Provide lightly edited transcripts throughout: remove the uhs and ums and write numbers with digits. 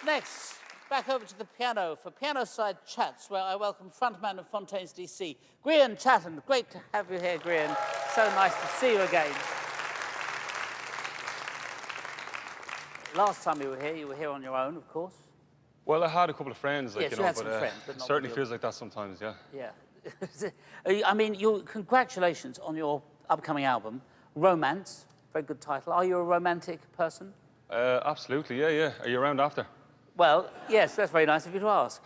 Next, back over to the piano for piano side chats, where I welcome frontman of Fontaines D.C, Grian Chatten. Great to have you here, Grian. So nice to see you again. Last time you were here on your own, of course. Well, I had a couple of friends, like, yes, you you know, had some friends, but it not certainly real. feels like that sometimes, yeah. Yeah. I mean, congratulations on your upcoming album, Romance. Very good title. Are you a romantic person? Absolutely, yeah. Are you around after? Well, yes, that's very nice of you to ask.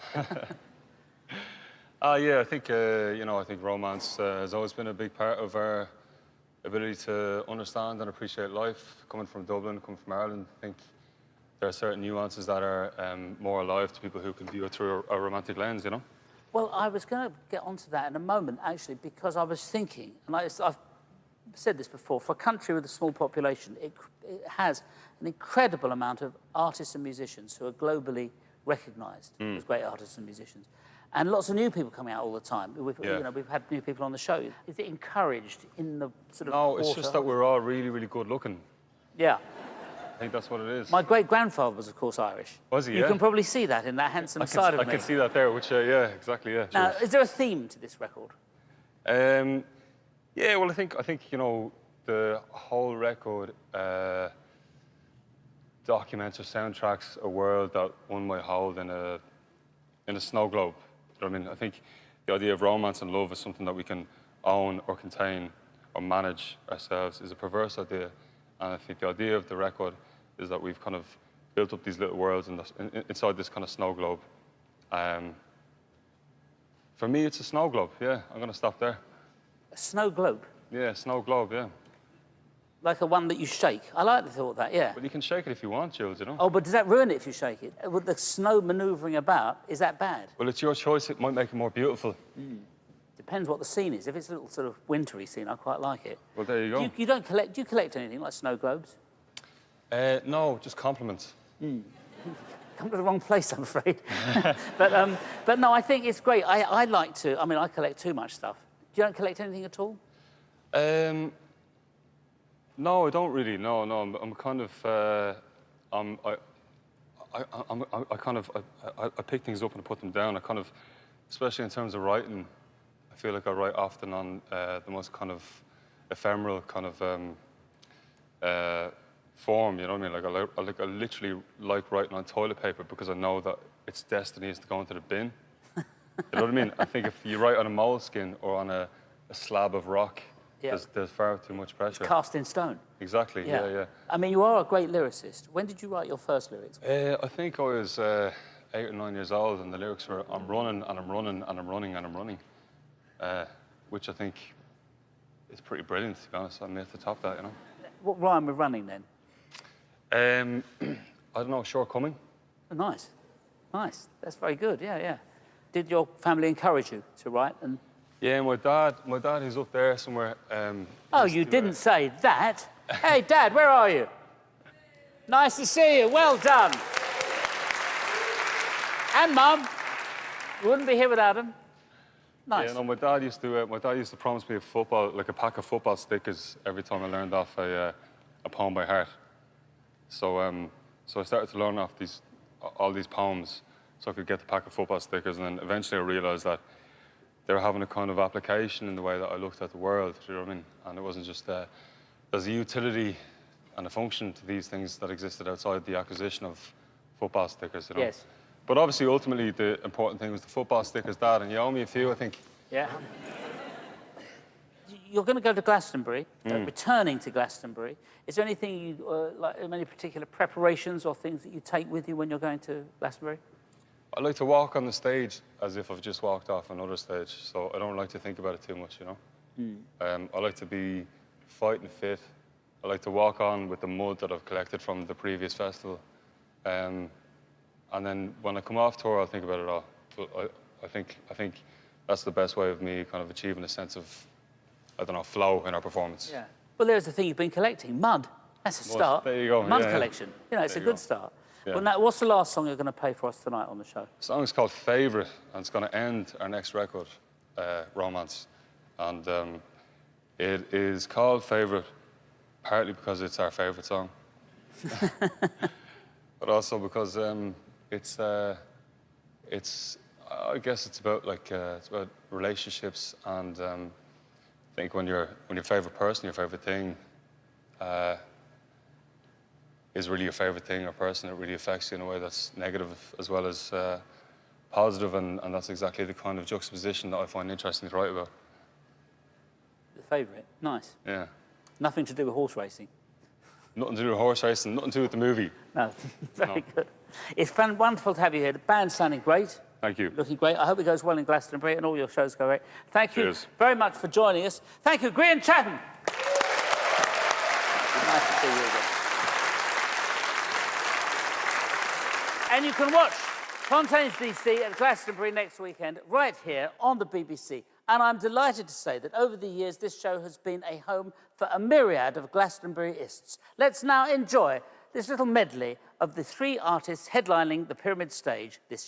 Yeah, I think, I think romance has always been a big part of our ability to understand and appreciate life. Coming from Dublin, coming from Ireland, I think there are certain nuances that are more alive to people who can view it through a romantic lens, you know? Well, I was going to get onto that in a moment, actually, because I was thinking, and I've said this before, for a country with a small population, it has an incredible amount of artists and musicians who are globally recognised as great artists and musicians. And lots of new people coming out all the time. We've had new people on the show. Is it encouraged in the sort of No, it's just that we're all really, really good looking. Yeah. I think that's what it is. My great-grandfather was, of course, Irish. Was he, You can probably see that in that handsome side of me. I can see that there, which, yeah, exactly, yeah. Now, is there a theme to this record? Yeah, well, I think, you know, the whole record documents or soundtracks a world that one might hold in a snow globe. You know what I mean? I think the idea of romance and love is something that we can own or contain or manage ourselves is a perverse idea. And I think the idea of the record is that we've kind of built up these little worlds inside this kind of snow globe. For me, it's a snow globe, yeah. I'm going to stop there. A snow globe? Yeah, snow globe, yeah. Like a one that you shake? I like the thought of that, yeah. But you can shake it if you want, Jools, you know? Oh, but does that ruin it if you shake it? With the snow manoeuvring about, is that bad? Well, it's your choice. It might make it more beautiful. Depends what the scene is. If it's a little sort of wintry scene, I quite like it. Well, there you go. You don't collect... Do you collect anything like snow globes? No, just compliments. Come to the wrong place, I'm afraid. but no, I think it's great. I like to... I mean, I collect too much stuff. You don't collect anything at all? No, I don't really. No. I'm kind of... I pick things up and put them down. I kind of, especially in terms of writing, I feel like I write often on the most kind of ephemeral kind of form, you know what I mean? I literally like writing on toilet paper because I know that its destiny is to go into the bin. You know what I mean? I think if you write on a moleskin or on a slab of rock, there's far too much pressure. It's cast in stone. Exactly, yeah. I mean, you are a great lyricist. When did you write your first lyrics? I think I was 8 or 9 years old, and the lyrics were, I'm running, and I'm running, and I'm running, and I'm running. Which I think is pretty brilliant, to be honest. I'm at the top of that, you know. What rhyme with running, then? I don't know, shortcoming. Oh, nice. That's very good, yeah. Did your family encourage you to write? And yeah, my dad, he's up there somewhere. Oh, you didn't say that. Hey, Dad, where are you? Nice to see you. Well done. And Mum. Wouldn't be here without him. Nice. Yeah, no, my dad used to promise me a pack of football stickers every time I learned off a poem by heart. So I started to learn off all these poems so I could get the pack of football stickers, and then eventually I realised that they were having a kind of application in the way that I looked at the world, do you know what I mean? And it wasn't just there's a utility and a function to these things that existed outside the acquisition of football stickers, you know? Yes. But obviously, ultimately, the important thing was the football stickers, Dad, and you owe me a few, I think. Yeah. You're going to go to Glastonbury, returning to Glastonbury. Is there anything you, like any particular preparations or things that you take with you when you're going to Glastonbury? I like to walk on the stage as if I've just walked off another stage, so I don't like to think about it too much, you know? I like to be fighting fit. I like to walk on with the mud that I've collected from the previous festival. And then when I come off tour, I'll think about it all. But I think that's the best way of me kind of achieving a sense of, I don't know, flow in our performance. Yeah. Well, there's the thing you've been collecting, mud. That's a start. There you go. Mud collection. You know, it's a good start. Yeah. Well, now, what's the last song you're going to play for us tonight on the show? The song is called Favourite, and it's going to end our next record, Romance. And it is called Favourite partly because it's our favourite song, but also because I guess it's about like it's about relationships, and I think when your favorite person, your favorite thing, is really your favorite thing or person, it really affects you in a way that's negative as well as positive, and that's exactly the kind of juxtaposition that I find interesting to write about. The favourite, nice. Yeah. Nothing to do with horse racing. Nothing to do with horse racing, nothing to do with the movie. No, very good. It's been wonderful to have you here. The band's sounding great. Thank you. Looking great. I hope it goes well in Glastonbury and all your shows go great. Thank you Cheers. very much for joining us. Thank you, Grian Chatten. Nice to see you again. And you can watch Fontaines D.C. at Glastonbury next weekend right here on the BBC. And I'm delighted to say that over the years, this show has been a home for a myriad of Glastonburyists. Let's now enjoy this little medley of the 3 artists headlining the Pyramid stage this